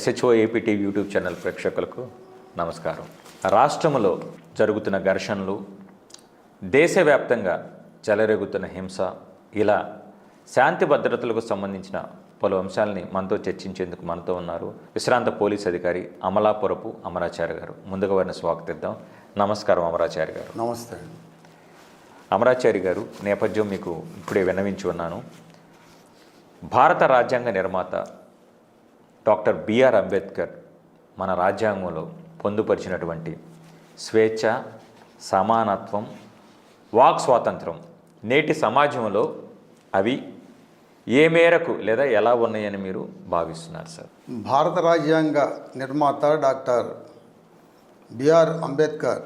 SHO AP YouTube channel ప్రేక్షకులకు నమస్కారం. రాష్ట్రంలో జరుగుతున్న ఘర్షణలు, దేశవ్యాప్తంగా చెలరేగుతున్న హింస, ఇలా శాంతి భద్రతలకు సంబంధించిన పలు అంశాలని మనతో చర్చించేందుకు మనతో ఉన్నారు విశ్రాంత పోలీస్ అధికారి అమలాపురపు అమరాచార్య గారు. ముందుగా వారిని స్వాగతిద్దాం. నమస్కారం అమరాచార్య గారు. నమస్తే. అమరాచార్య గారు, నేపథ్యం మీకు ఇప్పుడే విన్నవించి ఉన్నాను. భారత రాజ్యాంగ నిర్మాత డాక్టర్ బిఆర్ అంబేద్కర్ మన రాజ్యాంగంలో పొందుపరిచినటువంటి స్వేచ్ఛ, సమానత్వం, వాక్ స్వాతంత్రం నేటి సమాజంలో అవి ఏ మేరకు లేదా ఎలా ఉన్నాయని మీరు భావిస్తున్నారు సార్? భారత రాజ్యాంగ నిర్మాత డాక్టర్ బిఆర్ అంబేద్కర్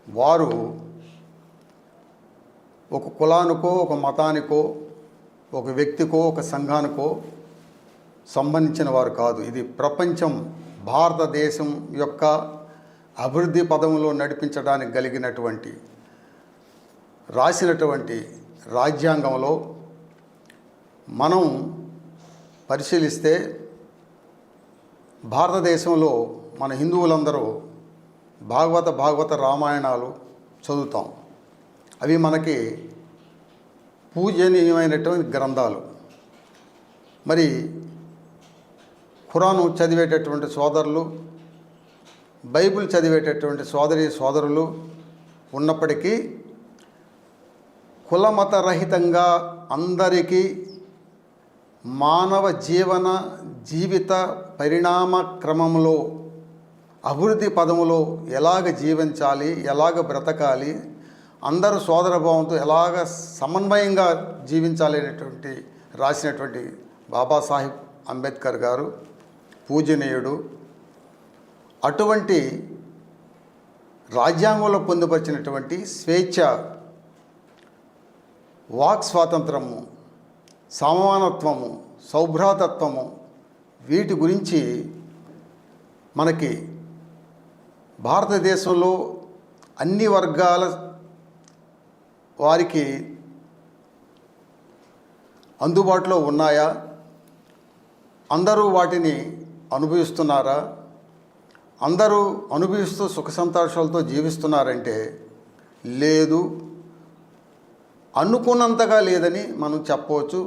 వారు ఒక కులానికో, ఒక మతానికో, ఒక వ్యక్తికో, ఒక సంఘానికో సంబంధించిన వారు కాదు. ఇది ప్రపంచం, భారతదేశం యొక్క అభివృద్ధి పదంలో నడిపించడానికి కలిగినటువంటి రాసినటువంటి రాజ్యాంగంలో మనం పరిశీలిస్తే భారతదేశంలో మన హిందువులందరూ భాగవత రామాయణాలు చదువుతాం. అవి మనకి పూజనీయమైనటువంటి గ్రంథాలు. మరి ఖురాను చదివేటటువంటి సోదరులు, బైబిల్ చదివేటటువంటి సోదరులు ఉన్నప్పటికీ కులమత రహితంగా అందరికీ మానవ జీవిత పరిణామ క్రమంలో అభివృద్ధి పదములో ఎలాగ జీవించాలి, ఎలాగ బ్రతకాలి, అందరూ సోదరభావంతో ఎలాగ సమన్వయంగా జీవించాలి అనేటువంటి రాసినటువంటి బాబాసాహెబ్ అంబేద్కర్ గారు పూజనీయుడు. అటువంటి రాజ్యాంగంలో పొందుపరిచినటువంటి స్వేచ్ఛ, వాక్ స్వాతంత్రము, సమానత్వము, సౌభ్రాతత్వము, వీటి గురించి మనకి భారతదేశంలో అన్ని వర్గాల వారికి అందుబాటులో ఉన్నాయా? అందరూ వాటిని అనుభవిస్తున్నారా? అందరూ అనుభవిస్తూ సుఖ సంతోషాలతో జీవిస్తున్నారంటే లేదు, అనుకున్నంతగా లేదని మనం చెప్పవచ్చు.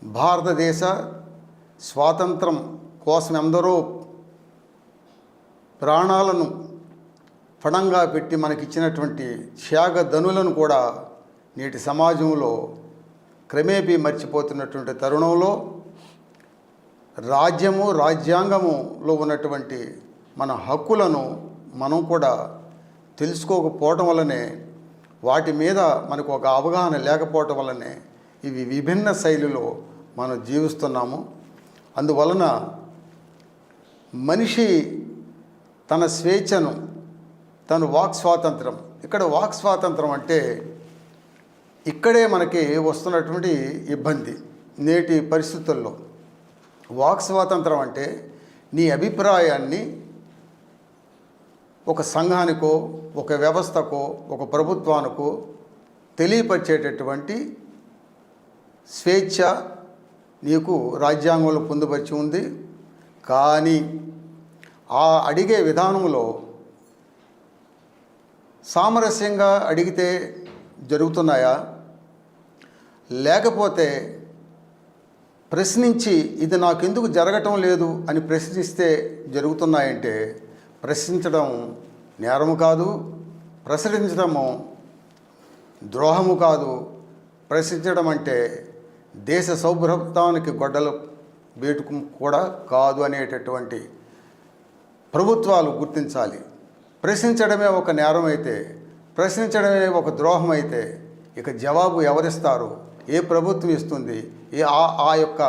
భారతదేశ స్వాతంత్రం కోసం ఎందరో ప్రాణాలను పణంగా పెట్టి మనకిచ్చినటువంటి త్యాగధనులను కూడా నేటి సమాజంలో క్రమేపీ మర్చిపోతున్నటువంటి తరుణంలో రాజ్యాంగములో ఉన్నటువంటి మన హక్కులను మనం కూడా తెలుసుకోకపోవటం వల్లనే, వాటి మీద మనకు ఒక అవగాహన లేకపోవటం వల్లనే ఇవి విభిన్న శైలిలో మనం జీవిస్తున్నాము. అందువలన మనిషి తన స్వేచ్ఛను, తన వాక్ స్వాతంత్రం, ఇక్కడ వాక్ స్వాతంత్రం అంటే ఇక్కడే మనకి వస్తున్నటువంటి ఇబ్బంది నేటి పరిస్థితుల్లో. వాక్ స్వాతంత్రం అంటే నీ అభిప్రాయాన్ని ఒక సంఘానికో, ఒక వ్యవస్థకో, ఒక ప్రభుత్వానికో తెలియపరిచేటటువంటి స్వేచ్ఛ నీకు రాజ్యాంగంలో పొందుపరిచి ఉంది. కానీ ఆ అడిగే విధానంలో సామరస్యంగా అడిగితే జరుగుతున్నాయా, లేకపోతే ప్రశ్నించి ఇది నాకెందుకు జరగటం లేదు అని ప్రశ్నిస్తే జరుగుతున్నాయంటే, ప్రశ్నించడం నేరము కాదు, ప్రశ్నించడము ద్రోహము కాదు. ప్రశ్నించడం అంటే దేశ సౌభ్రతానికి గొడ్డలు వేటుకు కూడా కాదు అనేటటువంటి ప్రభుత్వాలు గుర్తించాలి. ప్రశ్నించడమే ఒక నేరం అయితే, ప్రశ్నించడమే ఒక ద్రోహం అయితే ఇక జవాబు ఎవరిస్తారు? ఏ ప్రభుత్వం ఇస్తుంది? ఆ యొక్క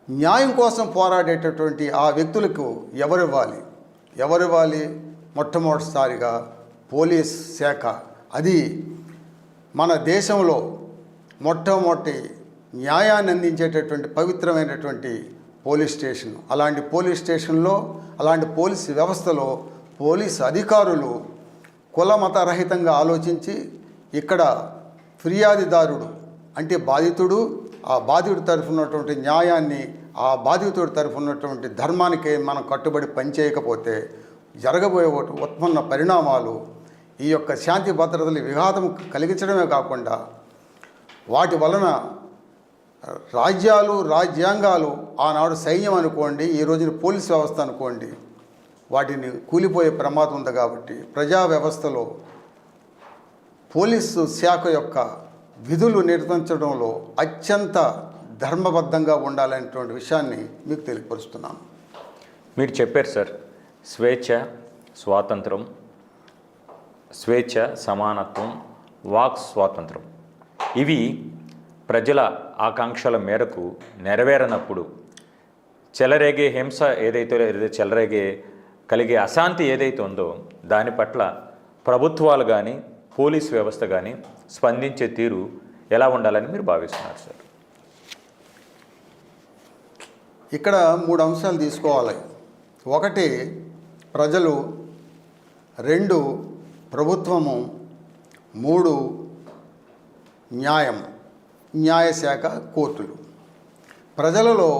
న్యాయం కోసం పోరాడేటటువంటి ఆ వ్యక్తులకు ఎవరివ్వాలి? మొట్టమొదటిసారిగా పోలీస్ శాఖ. అది మన దేశంలో మొట్టమొదటి న్యాయాన్ని అందించేటటువంటి పవిత్రమైనటువంటి పోలీస్ స్టేషన్. అలాంటి పోలీస్ స్టేషన్లో, అలాంటి పోలీస్ వ్యవస్థలో పోలీస్ అధికారులు కులమతరహితంగా ఆలోచించి ఇక్కడ ఫిర్యాదుదారుడు అంటే బాధితుడు, ఆ బాధితుడి తరఫున ఉన్నటువంటి న్యాయాన్ని ఆ బాధితుడి తరఫు ఉన్నటువంటి ధర్మానికి మనం కట్టుబడి పనిచేయకపోతే జరగబోయే ఉత్పన్న పరిణామాలు ఈ యొక్క శాంతి భద్రతలు విఘాతం కలిగించడమే కాకుండా వాటి వలన రాజ్యాలు రాజ్యాంగాలు ఆనాడు సైన్యం అనుకోండి, ఈ రోజున పోలీస్ వ్యవస్థ అనుకోండి, వాటిని కూలిపోయే ప్రమాదం ఉంది. కాబట్టి ప్రజా వ్యవస్థలో పోలీసు శాఖ యొక్క విధులు నిర్వహించడంలో అత్యంత ధర్మబద్ధంగా ఉండాలనేటువంటి విషయాన్ని మీకు తెలియపరుస్తున్నాను. మీరు చెప్పారు సార్, స్వేచ్ఛ, స్వాతంత్రం, స్వేచ్ఛ, సమానత్వం, వాక్ స్వాతంత్రం ఇవి ప్రజల ఆకాంక్షల మేరకు నెరవేరనప్పుడు చెలరేగే హింస ఏదైతే చెలరేగే కలిగే అశాంతి ఏదైతే ఉందో దాని పట్ల ప్రభుత్వాలు కానీ పోలీస్ వ్యవస్థ కానీ స్పందించే తీరు ఎలా ఉండాలని మీరు భావిస్తున్నారు సార్? ఇక్కడ 3 అంశాలు తీసుకోవాలి. 1 ప్రజలు, 2 ప్రభుత్వము, 3 న్యాయశాఖ, కోర్టులు. ప్రజలలో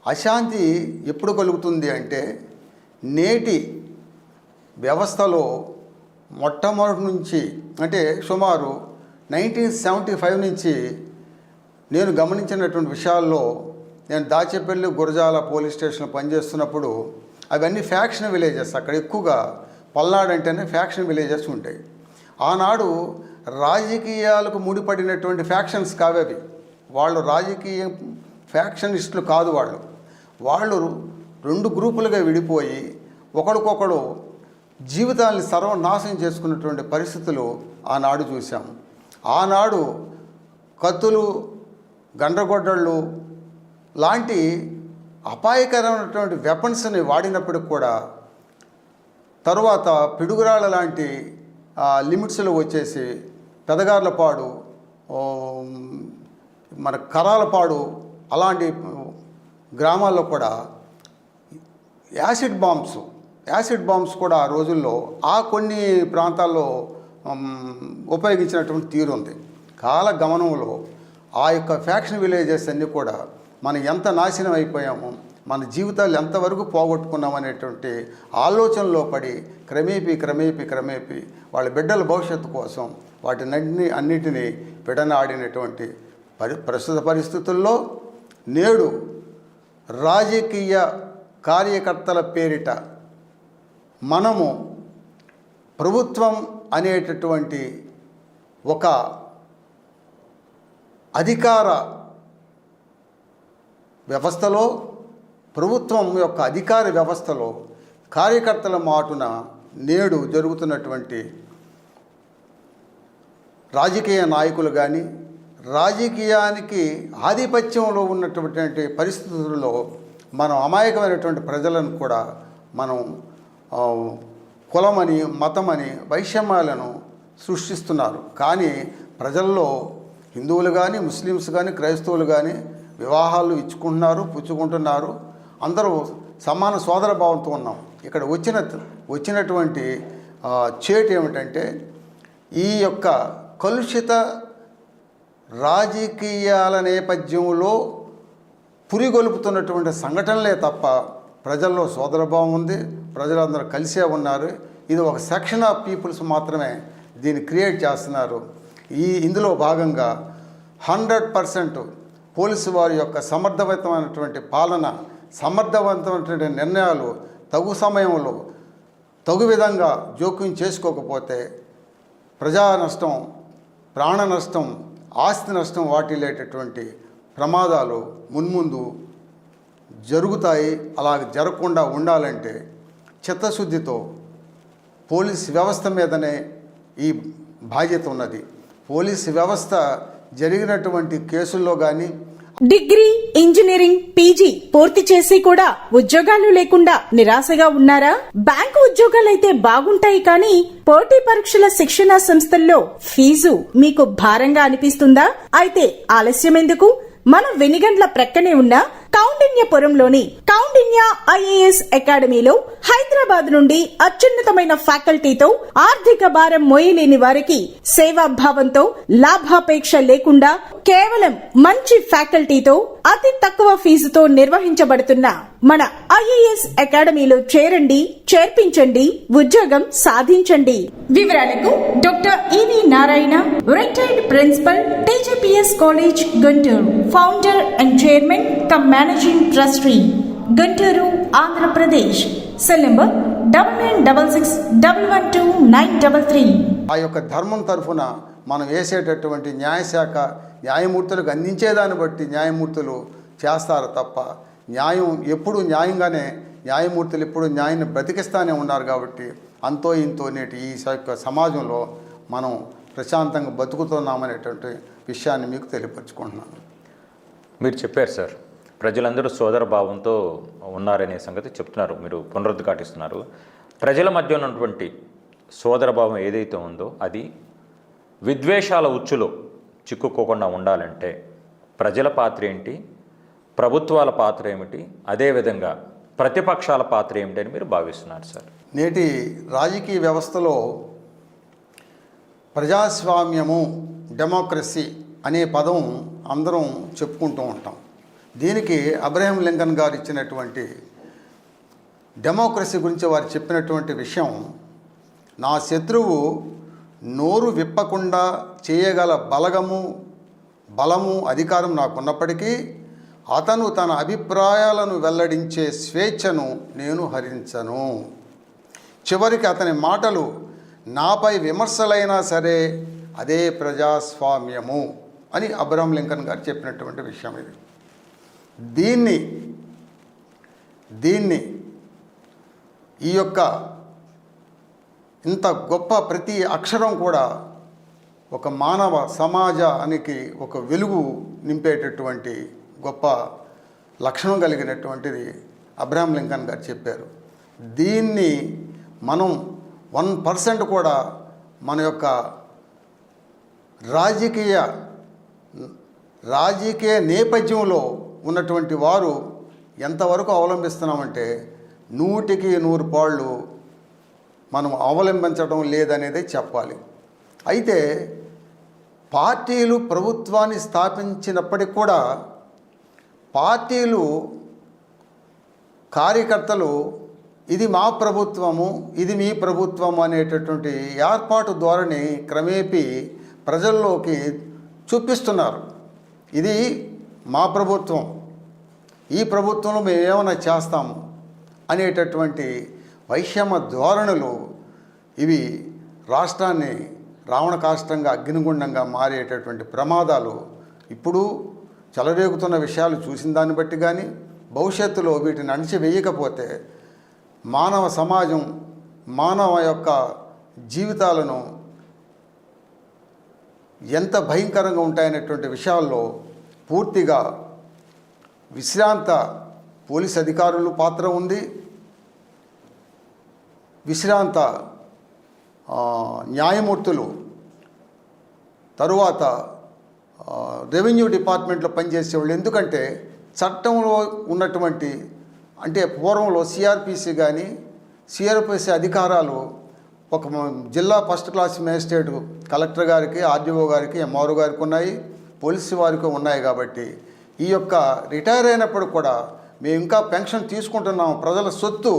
అశాంతి ఎప్పుడు కలుగుతుంది అంటే నేటి వ్యవస్థలో మొట్టమొదటి నుంచి అంటే సుమారు 1975 నుంచి నేను గమనించినటువంటి విషయాల్లో, నేను దాచేపల్లి, గురజాల పోలీస్ స్టేషన్లో పనిచేస్తున్నప్పుడు అవన్నీ ఫ్యాక్షన్ విలేజెస్. అక్కడ ఎక్కువగా పల్నాడు అంటేనే ఫ్యాక్షన్ విలేజెస్ ఉంటాయి. ఆనాడు రాజకీయాలకు ముడిపడినటువంటి ఫ్యాక్షన్స్ కావేవి. వాళ్ళు రాజకీయ ఫ్యాక్షనిస్టులు కాదు. వాళ్ళు 2 గ్రూపులుగా విడిపోయి ఒకడికొకడు జీవితాన్ని సర్వనాశనం చేసుకున్నటువంటి పరిస్థితులు ఆనాడు చూసాం. ఆనాడు కత్తులు, గండ్రగొడ్డళ్ళు లాంటి అపాయకరమైనటువంటి వెపన్స్ని వాడినప్పటికి కూడా తరువాత పిడుగురాళ్ళ లాంటి లిమిట్స్లో వచ్చేసి పెదగార్లపాడు, మన కరాలపాడు అలాంటి గ్రామాల్లో కూడా యాసిడ్ బాంబ్స్ కూడా ఆ రోజుల్లో కొన్ని ప్రాంతాల్లో ఉపయోగించినటువంటి తీరు ఉంది. కాలగమనంలో ఆ యొక్క ఫ్యాక్షన్ విలేజెస్ అన్నీ కూడా మనం ఎంత నాశనం అయిపోయామో, మన జీవితాలు ఎంతవరకు పోగొట్టుకున్నామనేటువంటి ఆలోచనలో పడి క్రమేపీ వాళ్ళ బిడ్డల భవిష్యత్తు కోసం అన్నిటినీ విడనాడినటువంటి ప్రస్తుత పరిస్థితుల్లో నేడు రాజకీయ కార్యకర్తల పేరిట మనము ప్రభుత్వం అనేటటువంటి ఒక అధికార వ్యవస్థలో, ప్రభుత్వం యొక్క అధికార వ్యవస్థలో కార్యకర్తల మాటున నేడు జరుగుతున్నటువంటి రాజకీయ నాయకులు కానీ, రాజకీయానికి ఆధిపత్యంలో ఉన్నటువంటి పరిస్థితుల్లో మనం అమాయకమైనటువంటి ప్రజలను కూడా మనం కులమని, మతమని, వైషమ్యాలను సృష్టిస్తున్నారు. కానీ ప్రజల్లో హిందువులు కానీ, ముస్లిమ్స్ కానీ, క్రైస్తవులు కానీ వివాహాలు ఇచ్చుకుంటున్నారు, పుచ్చుకుంటున్నారు. అందరూ సమాన సోదర భావంతో ఉన్నాం. ఇక్కడ వచ్చినటువంటి చేటు ఏమిటంటే ఈ యొక్క కలుషిత రాజకీయాల నేపథ్యంలో పురిగొలుపుతున్నటువంటి సంఘటనలే తప్ప ప్రజల్లో సోదరభావం ఉంది. ప్రజలందరూ కలిసే ఉన్నారు. ఇది ఒక సెక్షన్ ఆఫ్ పీపుల్స్ మాత్రమే దీన్ని క్రియేట్ చేస్తున్నారు. ఇందులో భాగంగా 100% పోలీసు వారి యొక్క సమర్థవంతమైనటువంటి పాలన, సమర్థవంతమైనటువంటి నిర్ణయాలు తగు సమయంలో తగు విధంగా జోక్యం చేసుకోకపోతే ప్రజా నష్టం, ప్రాణ నష్టం, ఆస్తి నష్టం వాటిల్లేటటువంటి ప్రమాదాలు మున్ముందు జరుగుతాయి. అలా జరగకుండా ఉండాలంటే చిత్తశుద్ధితో పోలీస్ వ్యవస్థ మీదనే ఈ బాధ్యత ఉన్నది. పోలీస్ వ్యవస్థ జరిగినటువంటి కేసుల్లో కానీ డిగ్రీ, ఇంజనీరింగ్, పీజీ పూర్తి చేసి కూడా ఉద్యోగాలు లేకుండా నిరాశగా ఉన్నారా? బ్యాంకు ఉద్యోగాలైతే బాగుంటాయి కానీ పోటీ పరీక్షల శిక్షణా సంస్థల్లో ఫీజు మీకు భారంగా అనిపిస్తుందా? అయితే ఆలస్యం ఎందుకు? మన వెనిగండ్ల ప్రక్కనే ఉన్న కౌండిన్యపురంలోని కౌండిన్య ఐఏఎస్ అకాడమీలో హైదరాబాద్ నుండి అత్యున్నతమైన ఫ్యాకల్టీతో ఆర్థిక భారం మోయలేని వారికి సేవాభావంతో లాభాపేక్ష లేకుండా కేవలం మంచి ఫ్యాకల్టీతో అతి తక్కువ ఫీజుతో నిర్వహించబడుతున్న మన ఐఏఎస్ అకాడమీలో చేరండి, చేర్పించండి, ఉద్యోగం సాధించండి. వివరాలకు doctor EV Narayana, retired principal, TGPS college, Guntur, founder and chairman cum managing trustee, Guntur, Andhra Pradesh. Cell number 9966112933. ఆ యొక్క ధర్మం తరఫున మనం వేసేటటువంటి న్యాయశాఖ న్యాయమూర్తులకు అందించేదాన్ని బట్టి న్యాయమూర్తులు చేస్తారు తప్ప న్యాయం ఎప్పుడు న్యాయంగానే, న్యాయమూర్తులు ఎప్పుడు న్యాయాన్ని బ్రతికిస్తానే ఉన్నారు. కాబట్టి అంతో ఇంతో నేటి ఈ సమాజంలో మనం ప్రశాంతంగా బతుకుతున్నామనేటువంటి విషయాన్ని మీకు తెలియపరచుకుంటున్నాను. మీరు చెప్పారు సార్, ప్రజలందరూ సోదర భావంతో ఉన్నారనే సంగతి చెప్తున్నారు, మీరు పునరుద్ఘాటిస్తున్నారు. ప్రజల మధ్య ఉన్నటువంటి సోదర భావం ఏదైతే ఉందో అది విద్వేషాల ఉచ్చులో చిక్కుకోకుండా ఉండాలంటే ప్రజల పాత్ర ఏంటి, ప్రభుత్వాల పాత్ర ఏమిటి, అదేవిధంగా ప్రతిపక్షాల పాత్ర ఏమిటి అని మీరు భావిస్తున్నారు సార్? నేటి రాజకీయ వ్యవస్థలో ప్రజాస్వామ్యము, డెమోక్రసీ అనే పదం అందరం చెప్పుకుంటూ ఉంటాం. దీనికి అబ్రహం లింకన్ గారు ఇచ్చినటువంటి డెమోక్రసీ గురించి వారు చెప్పినటువంటి విషయం, నా శత్రువు నోరు విప్పకుండా చేయగల బలము, అధికారం నాకున్నప్పటికీ అతను తన అభిప్రాయాలను వెల్లడించే స్వేచ్ఛను నేను హరించను. చివరికి అతని మాటలు నాపై విమర్శలైనా సరే అదే ప్రజాస్వామ్యము అని అబ్రహం లింకన్ గారు చెప్పినటువంటి విషయం ఇది. దీన్ని ఈ యొక్క ఇంత గొప్ప ప్రతి అక్షరం కూడా ఒక మానవ సమాజానికి ఒక వెలుగు నింపేటటువంటి గొప్ప లక్షణం కలిగినటువంటిది అబ్రహం లింకన్ గారు చెప్పారు. దీన్ని మనం 1% కూడా మన యొక్క రాజకీయ నేపథ్యంలో ఉన్నటువంటి వారు ఎంతవరకు అవలంబిస్తున్నామంటే 100కి 100 పాళ్ళు మనం అవలంబించడం లేదనేదే చెప్పాలి. అయితే పార్టీలు ప్రభుత్వాన్ని స్థాపించినప్పటికి కూడా పార్టీలు కార్యకర్తలు ఇది మా ప్రభుత్వము, ఇది మీ ప్రభుత్వము అనేటటువంటి ఏర్పాటు ధోరణి క్రమేపీ ప్రజల్లోకి చూపిస్తున్నారు. ఇది మా ప్రభుత్వం, ఈ ప్రభుత్వంలో మేము ఏమైనా చేస్తాము అనేటటువంటి వైషమ్య ధోరణులు ఇవి రాష్ట్రాన్ని రావణకాష్టంగా, అగ్నిగుండంగా మారేటటువంటి ప్రమాదాలు ఇప్పుడు చెలరేగుతున్న విషయాలు చూసిన దాన్ని బట్టి కానీ భవిష్యత్తులో వీటిని అణిచివేయకపోతే మానవ సమాజం, మానవ యొక్క జీవితాలను ఎంత భయంకరంగా ఉంటాయనేటువంటి విషయాల్లో పూర్తిగా విశ్రాంత పోలీస్ అధికారుల పాత్ర ఉంది, విశ్రాంత న్యాయమూర్తులు, తరువాత రెవెన్యూ డిపార్ట్మెంట్లో పనిచేసేవాళ్ళు. ఎందుకంటే చట్టంలో ఉన్నటువంటి, అంటే పూర్వంలో సిఆర్పిసి కానీ సిఆర్పిసి అధికారాలు ఒక జిల్లా ఫస్ట్ క్లాస్ మేజిస్ట్రేట్ కలెక్టర్ గారికి, ఆర్డీఓ గారికి, ఎంఆర్ఓ గారికి ఉన్నాయి, పోలీసు వారికి ఉన్నాయి. కాబట్టి ఈ యొక్క రిటైర్ అయినప్పుడు కూడా మేము ఇంకా పెన్షన్ తీసుకుంటున్నాము. ప్రజల సొత్తు,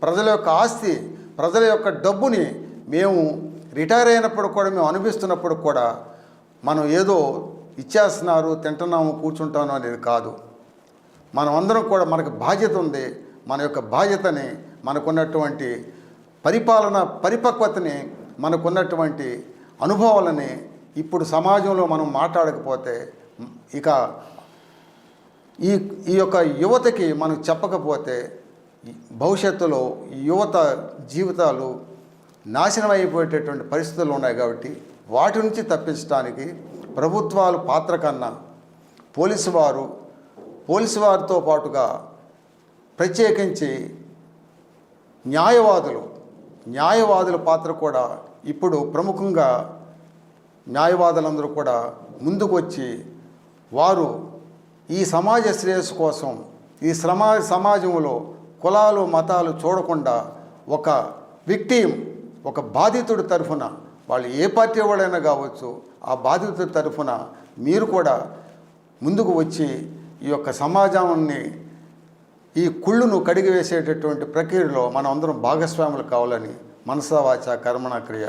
ప్రజల యొక్క ఆస్తి, ప్రజల యొక్క డబ్బుని మేము రిటైర్ అయినప్పుడు కూడా మేము అనుభవిస్తున్నప్పుడు కూడా మనం ఏదో ఇచ్చేస్తున్నారు, తింటున్నాము, కూర్చుంటాము అనేది కాదు. మనం అందరం కూడా మనకు బాధ్యత ఉంది. మన యొక్క బాధ్యతని, మనకున్నటువంటి పరిపాలన పరిపక్వతని, మనకున్నటువంటి అనుభవాలని ఇప్పుడు సమాజంలో మనం మాట్లాడకపోతే, ఇక ఈ యొక్క యువతకి మనం చెప్పకపోతే భవిష్యత్తులో యువత జీవితాలు నాశనం అయిపోయేటటువంటి పరిస్థితులు ఉన్నాయి. కాబట్టి వాటి నుంచి తప్పించడానికి ప్రభుత్వాల పాత్ర కన్నా పోలీసు వారితో పాటుగా ప్రత్యేకించి న్యాయవాదుల పాత్ర కూడా ఇప్పుడు ప్రముఖంగా న్యాయవాదులందరూ కూడా ముందుకు వచ్చి వారు ఈ సమాజ శ్రేయస్సు కోసం ఈ సమాజంలో కులాలు మతాలు చూడకుండా ఒక విక్టిమ్, ఒక బాధితుడి తరఫున, వాళ్ళు ఏ పార్టీ వాళ్ళైనా కావచ్చు, ఆ బాధితుడి తరఫున మీరు కూడా ముందుకు వచ్చి ఈ యొక్క సమాజాన్ని, ఈ కుళ్ళును కడిగి వేసేటటువంటి ప్రక్రియలో మనం అందరం భాగస్వాములు కావాలని మనసా వాచ కర్మణ క్రియ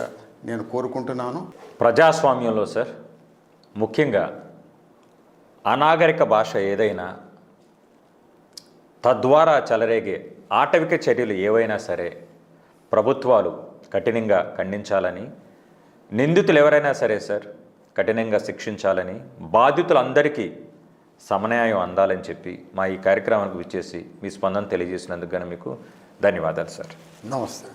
నేను కోరుకుంటున్నాను. ప్రజాస్వామ్యంలో సార్ ముఖ్యంగా అనాగరిక భాష ఏదైనా, తద్వారా చెలరేగే ఆటవిక చర్యలు ఏవైనా సరే ప్రభుత్వాలు కఠినంగా ఖండించాలని, నిందితులు ఎవరైనా సరే సార్ కఠినంగా శిక్షించాలని, బాధితులందరికీ సమన్యాయం అందాలని చెప్పి మా ఈ కార్యక్రమానికి విచ్చేసి మీ స్పందన తెలియజేసినందుకు గాను మీకు ధన్యవాదాలు సార్. నమస్తే.